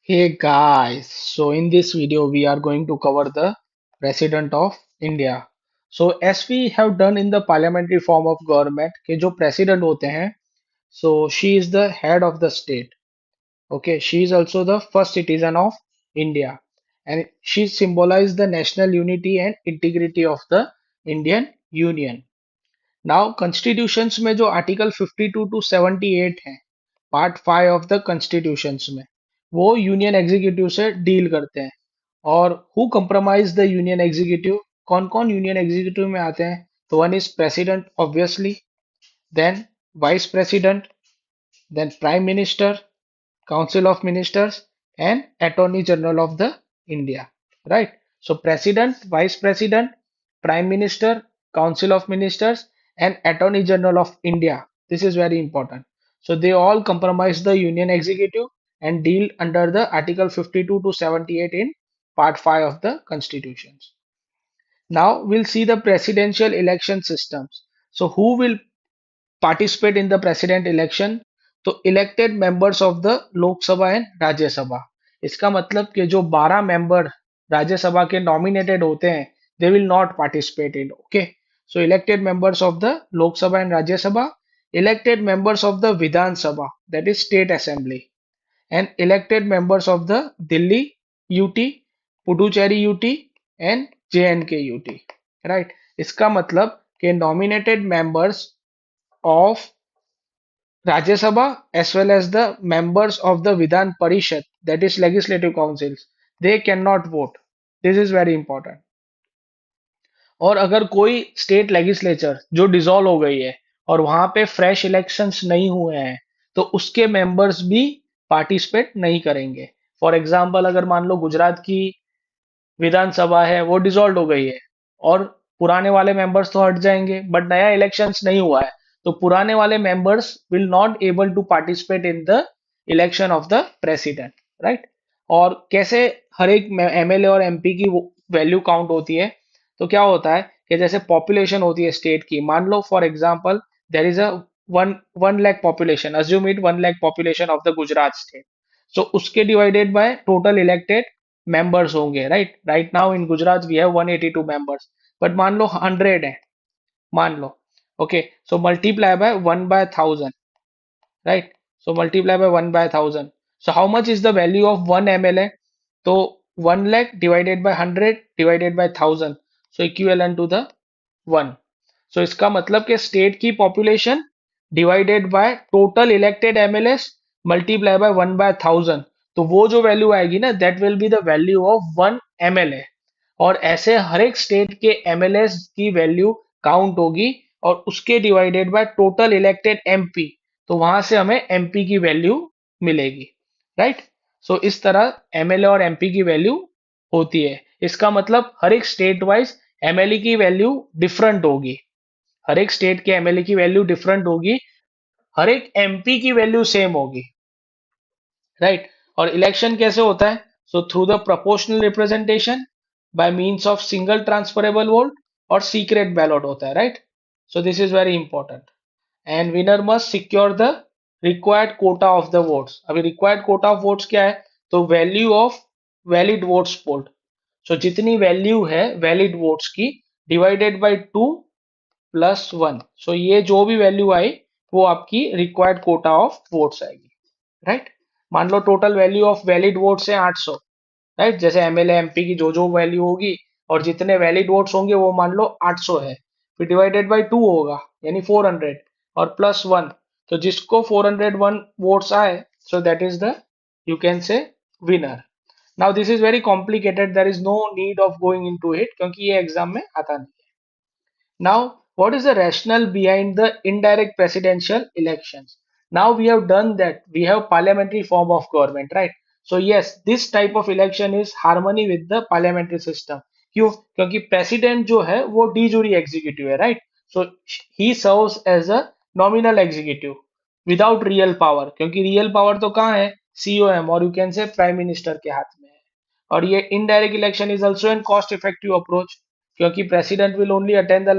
Hey guys, so in this video we are going to cover the President of India. So as we have done in the parliamentary form of government के जो president होते हैं, so she is the head of the state. Okay, she is also the first citizen of India, and she symbolizes the national unity and integrity of the Indian Union. Now constitutions में जो article 52 to 78 है, part 5 of the constitutions में, वो union executive से deal करते हैं। और who compromise the union executive, कौन कौन यूनियन एग्जीक्यूटिव में आते हैं? तो one is president obviously, then vice president, then prime minister, Council of Ministers, and Attorney General of the India. Right? So President, Vice President, Prime Minister, Council of Ministers, and Attorney General of India. This is very important. So they all comprise the Union Executive and deal under the Article 52 to 78 in Part 5 of the Constitutions. Now we'll see the presidential election systems. So who will participate in the president election? तो elected members of the Lok Sabha and Rajya Sabha. इसका मतलब कि जो 12 member Rajya Sabha के nominated होते हैं, they will not participate in. Okay, so elected members of the Lok Sabha and Rajya Sabha, elected members of the Vidhan Sabha, that is state assembly, and elected members of the Delhi UT, Puducherry UT, and J and के UT. Right, इसका मतलब कि nominated members of Rajya Sabha as well as the members of the Vidhan Parishad, that is legislative councils, they cannot vote. This is very important. और अगर कोई state legislature जो dissolve हो गई है और वहां पे फ्रेश इलेक्शंस नहीं हुए हैं, तो उसके मेंबर्स भी पार्टिसिपेट नहीं करेंगे। फॉर एग्जांपल, अगर मान लो गुजरात की विधानसभा है, वो डिसॉल्व हो गई है और पुराने वाले मेंबर्स तो हट जाएंगे, बट नया इलेक्शंस नहीं हुआ है, तो पुराने वाले members will not able to participate in the election of the president. Right, और कैसे हर एक एमएलए और एमपी की वैल्यू काउंट होती है? तो क्या होता है कि जैसे पॉपुलेशन होती है स्टेट की, मान लो for example there is a one 1 lakh population, assume it 1 lakh population of the Gujarat state. So उसके divided by total elected members होंगे। Right, right now in Gujarat we have 182 members, but मान लो 100 है, मान लो। Okay, so multiply by 1/1000। Right, so multiply by 1/1000। So how much is the value of one MLA? तो 1 lakh divided by 100 divided by 1000, so equivalent to the 1। सो इसका मतलब कि स्टेट की population divided by total elected MLAs multiply by 1/1000, तो वो जो value आएगी ना, that will be the value of one MLA. और ऐसे हर एक स्टेट के एमएलएस की वैल्यू काउंट होगी और उसके divided by total elected MP, तो वहां से हमें एमपी की वैल्यू मिलेगी। राइट, सो इस तरह एमएलए और एमपी की वैल्यू होती है। इसका मतलब हर एक स्टेट वाइज एमएलए की वैल्यू डिफरेंट होगी, हर एक स्टेट के एमएलए की वैल्यू डिफरेंट होगी, हर एक एमपी की वैल्यू सेम होगी। राइट, और इलेक्शन कैसे होता है? So through the proportional representation, by means of single transferable vote, और सीक्रेट बैलॉट होता है। Right, so this is very important. And winner must secure the required quota of the votes. अभी required quota of votes क्या है? तो value of valid votes polled. So जितनी value है valid votes की divided by 2 + 1, सो ये जो भी वैल्यू आई वो आपकी रिक्वायर्ड कोटा ऑफ वोट्स आएगी। राइट, मान लो total value of valid votes है 800। राइट, जैसे एमएलए एमपी की जो जो वैल्यू होगी और जितने वैलिड वोट्स होंगे वो मान लो 800 है, फिर डिवाइडेड बाय 2 होगा यानी 400, और +1, तो जिसको 401 वोट्स आए, so that is the, you can say, winner. Now this is very complicated, there is no need of going into it, क्योंकि ये एग्जाम में आता नहीं। Now, what is the rationale behind the indirect presidential elections? Now we have done that. We have parliamentary form of government, right? So yes, this type of election is harmony with the parliamentary system. क्यों? क्योंकि president जो है वो D jury executive है, right? So he serves as a nominal executive without real power, क्योंकि real power तो कहाँ है? COM, और you can say prime minister के हाथ में है। और ये indirect election is also an cost effective approach, क्योंकि president will only attend the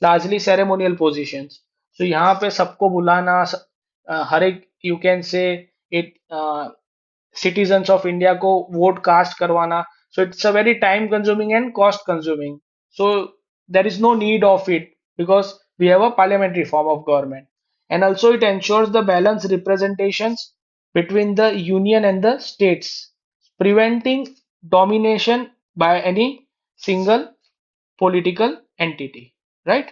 largely ceremonial positions. तो यहाँ पे सबको बुलाना, हर एक, you can say, it citizens of India को वोट कास्ट करवाना. So it's a very time consuming and cost consuming. So there is no need of it because we have a parliamentary form of government. And also it ensures the balanced representations between the union and the states, preventing domination by any single political entity, right?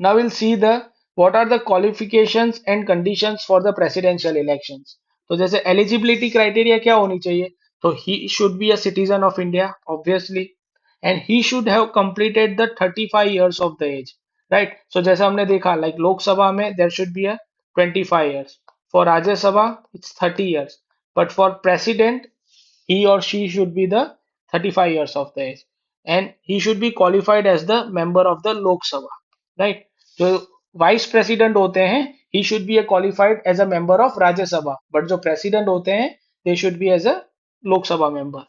Now we'll see the what are the qualifications and conditions for the presidential elections. तो जैसे eligibility criteria क्या होनी चाहिए? तो he should be a citizen of India, obviously, and he should have completed the 35 years of the age, right? So जैसा हमने देखा, like लोक सभा में there should be a 25 years. For Rajya Sabha it's 30 years. But for president, he or she should be the 35 years of the age, and he should be qualified as the member of the Lok Sabha, right? जो vice president होते हैं he should be a qualified as a member of Rajya Sabha, but जो president होते हैं they should be as a Lok Sabha member,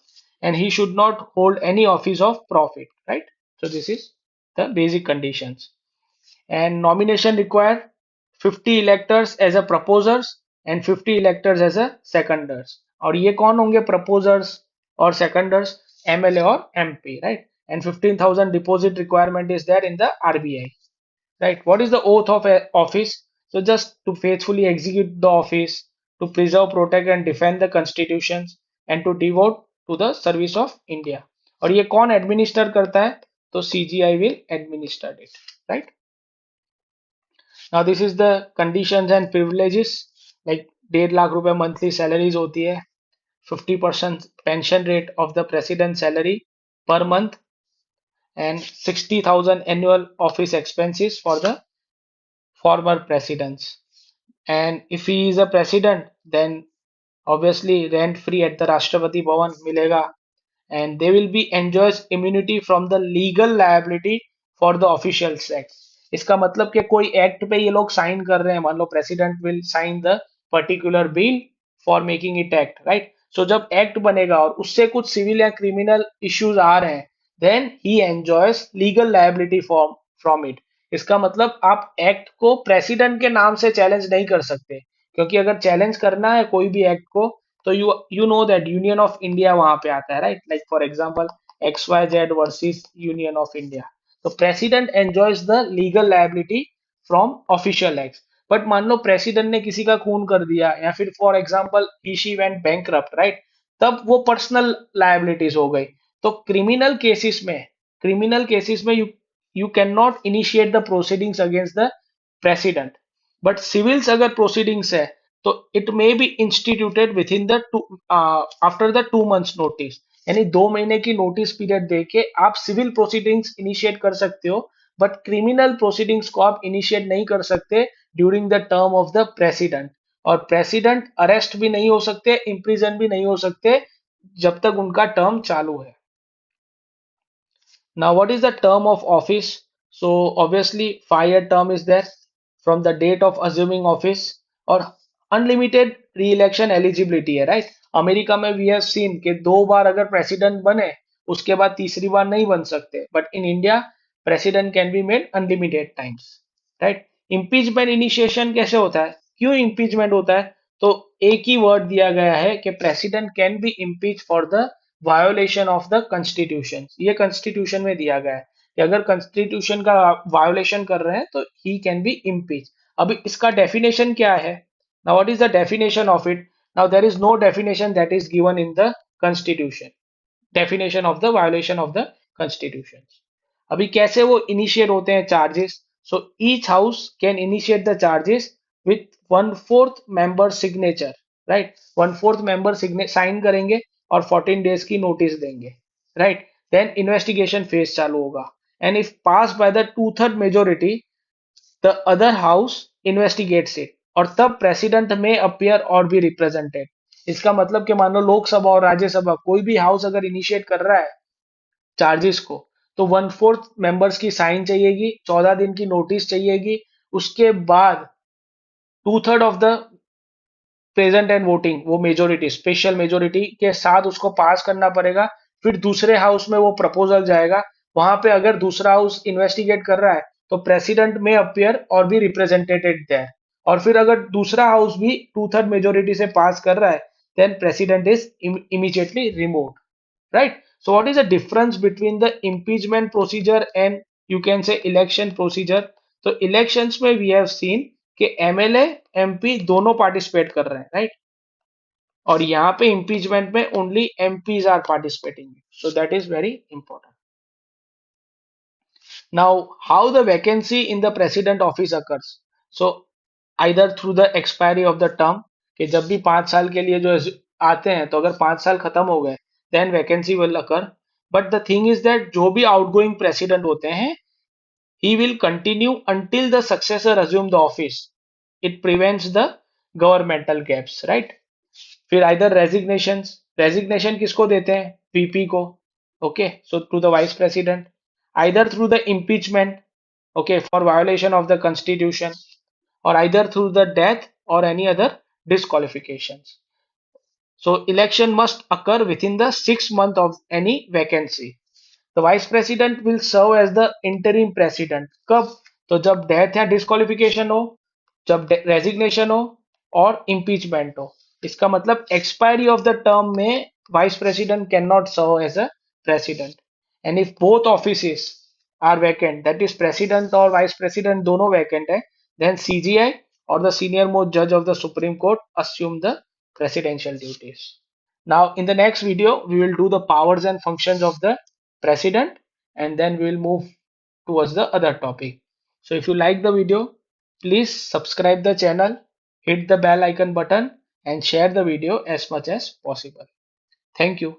and he should not hold any office of profit, right? So this is the basic conditions. And nomination require 50 electors as a proposers and 50 electors as a seconders. और ये कौन होंगे proposers और seconders? MLA और MP, right? And 15,000 deposit requirement is there in the RBI, right? What is the oath of office? So just to faithfully execute the office, to preserve, protect and defend the constitutions, and to devote to the service of India. और ये कौन administer करता है? तो CGI will administer it, right? Now this is the conditions and privileges. Like 1.5 lakh रुपए monthly salaries होती है, 50% pension rate of the president's salary per month, and 60,000 annual office expenses for the former presidents. And if he is a president, then obviously rent free at the Rashtrapati Bhavan मिलेगा, and they will be enjoys immunity from the legal liability for the officials act. इसका मतलब कि कोई act पे ये लोग sign कर रहे हैं, मान लो president will sign the particular bill for making it act, right? So जब एक्ट बनेगा और उससे कुछ सिविल या क्रिमिनल इश्यूज आ रहे हैं, then he enjoys legal liability form from it. इसका मतलब आप एक्ट को प्रेसिडेंट के नाम से चैलेंज नहीं कर सकते, क्योंकि अगर चैलेंज करना है कोई भी एक्ट को, तो you know that union of India वहां पे आता है, right? Like for example XYZ versus union of India. तो president enjoys the legal liability from official acts. But मान लो प्रेसिडेंट ने किसी का खून कर दिया, या फिर for example he she went bankrupt, right? तब वो पर्सनल लायबिलिटीज हो गई. तो क्रिमिनल केसेस में you can not initiate the proceedings against the president. But civils अगर प्रोसीडिंग्स है, तो it may be instituted with in the after the 2 months notice. यानी 2 महीने की नोटिस पीरियड देके आप सिविल प्रोसीडिंग्स इनिशिएट कर सकते हो, बट क्रिमिनल प्रोसीडिंग्स को आप इनिशिएट नहीं कर सकते during the term of the president. और प्रेसिडेंट अरेस्ट भी नहीं हो सकते, इम्प्रिजन भी नहीं हो सकते जब तक उनका टर्म चालू है. Now, what is the term of office? So, obviously, 5 year term is there from the date of assuming office, और unlimited re-election eligibility है, right? अमेरिका में we have seen कि 2 बार अगर प्रेसिडेंट बने, उसके बाद तीसरी बार नहीं बन सकते. But in India president can be made unlimited times, right? Impeachment initiation कैसे होता है? क्यों इम्पीचमेंट होता है? तो एक ही वर्ड दिया गया है कि president can be impeach for the violation of the constitution. ये कॉन्स्टिट्यूशन में दिया गया है कि अगर कॉन्स्टिट्यूशन का वायोलेशन कर रहे हैं तो ही कैन बी इम्पीच. अभी इसका डेफिनेशन क्या है? Now what is the definition of it? Now there is no definition that is given in the constitution, definition of the violation of the constitution. अभी कैसे वो इनिशिएट होते हैं charges? So each house can initiate the charges with 1/4 member signature, right? 1/4 member sign करेंगे और 14 days की notice देंगे, right? Then investigation phase चालू होगा, and if pass by the 2/3 majority, the other house investigates it, और तब president में appear और बी रिप्रेजेंटेड. इसका मतलब कि मान लो लोकसभा और राज्यसभा कोई भी हाउस अगर इनिशिएट कर रहा है चार्जेस को, तो 1/4 मेंबर्स की साइन चाहिएगी, 14 दिन की नोटिस चाहिएगी. उसके बाद 2/3 of the present and voting, वो मेजोरिटी, स्पेशल मेजोरिटी के साथ उसको पास करना पड़ेगा. फिर दूसरे हाउस में वो प्रपोजल जाएगा. वहां पे अगर दूसरा हाउस इन्वेस्टिगेट कर रहा है, तो प्रेसिडेंट में अपियर और भी रिप्रेजेंटेटेड देयर. और फिर अगर दूसरा हाउस भी 2/3 मेजोरिटी से पास कर रहा है, then president is immediately removed, right? So what is the difference between the impeachment procedure and you can say election procedure? तो इलेक्शंस में वी हैव सीन कि एमएलए एमपी दोनों पार्टिसिपेट कर रहे हैं, राइट? और यहाँ पे इम्पीचमेंट में only MPs are participating, so that is very important. Now, how the vacancy in the president office occurs? So, either through the expiry of the term, कि जब भी 5 साल के लिए जो आते हैं, तो अगर 5 साल खत्म हो गए, then vacancy will occur. But the thing is that जो भी outgoing president होते हैं, he will continue until the successor assume the office. It prevents the governmental gaps, right? फिर आइदर रेजिग्नेशन किसको देते हैं? वीपी को. Okay, so to the vice president. Either through the impeachment, okay, for violation of the constitution, और either through the death और any other disqualification. So election must occur within the 6 month of any vacancy. The vice president will serve as the interim president. कब? तो जब death या disqualification हो, जब resignation हो और इम्पीचमेंट हो. इसका मतलब एक्सपायरी ऑफ द टर्म में vice president can not serve as a president. And if both offices are vacant, that is president और वाइस प्रेसिडेंट दोनों वैकेंट है, then CJI or the senior most judge of the Supreme Court assume the presidential duties. Now, in the next video, we will do the powers and functions of the president, and then we will move towards the other topic. So, if you like the video, please subscribe the channel, hit the bell icon button, and share the video as much as possible. Thank you.